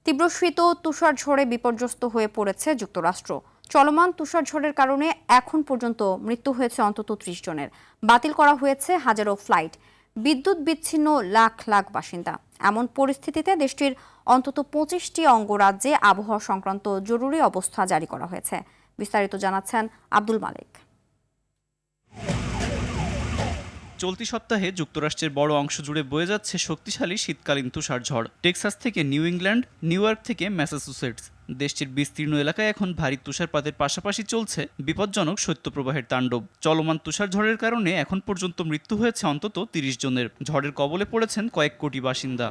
তীব্র শীত ও তুষারঝড়ে বিপর্যস্ত হয়ে পড়েছে যুক্তরাষ্ট্র। চলমান তুষারঝড়ের কারণে এখন পর্যন্ত মৃত্যু হয়েছে অন্তত ৩০ জনের। বাতিল করা হয়েছে হাজারো ফ্লাইট। বিদ্যুৎ বিচ্ছিন্ন লাখ লাখ বাসিন্দা। এমন পরিস্থিতিতে দেশটির অন্তত ২৫টি অঙ্গরাজ্যে আবহাওয়া সংক্রান্ত জরুরি অবস্থা জারি করা হয়েছে। বিস্তারিত জানাচ্ছেন আব্দুল মালেক। চলতি সপ্তাহে যুক্তরাষ্ট্রের বড় অংশ জুড়ে বয়ে যাচ্ছে শক্তিশালী শীতকালীন তুষারঝড়। টেক্সাস থেকে নিউ ইংল্যান্ড, নিউ ইয়র্ক থেকে ম্যাসাচুসেটস, দেশটির বিস্তীর্ণ এলাকায় এখন ভারী তুষারপাতের পাশাপাশি চলছে বিপজ্জনক শৈত্যপ্রবাহের তাণ্ডব। চলমান তুষারঝড়ের কারণে এখন পর্যন্ত মৃত্যু হয়েছে অন্তত ৩০ জনের। ঝড়ের কবলে পড়েছেন কয়েক কোটি বাসিন্দা।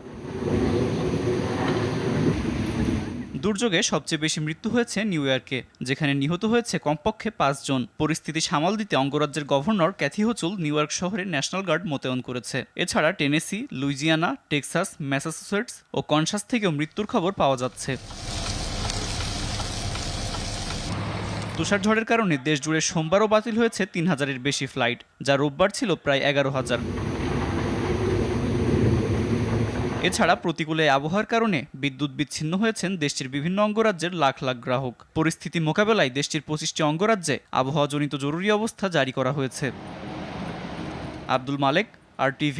দুর্যোগে সবচেয়ে বেশি মৃত্যু হয়েছে নিউ ইয়র্কে, যেখানে নিহত হয়েছে কমপক্ষে ৫ জন। পরিস্থিতি সামাল দিতে অঙ্গরাজ্যের governor Kathy Hochul New York শহরে ন্যাশনাল গার্ড মোতায়েন করেছে। এছাড়া টেনেসি, লুইজিয়ানা, টেক্সাস, ম্যাসাচুসেটস ও কনসাস থেকেও মৃত্যুর খবর পাওয়া যাচ্ছে। তুষারঝড়ের কারণে দেশজুড়ে সোমবারও বাতিল হয়েছে ৩,০০০-এর বেশি ফ্লাইট, যা রোববার ছিল প্রায় ১১,০০০। এছাড়া প্রতিকূলে আবহাওয়ার কারণে বিদ্যুৎ বিচ্ছিন্ন হয়েছেন দেশটির বিভিন্ন অঙ্গরাজ্যের লাখ লাখ গ্রাহক। পরিস্থিতি মোকাবেলায় দেশটির ২৫টি অঙ্গরাজ্যে আবহাওয়াজনিত জরুরি অবস্থা জারি করা হয়েছে। আব্দুল মালেক, RTV।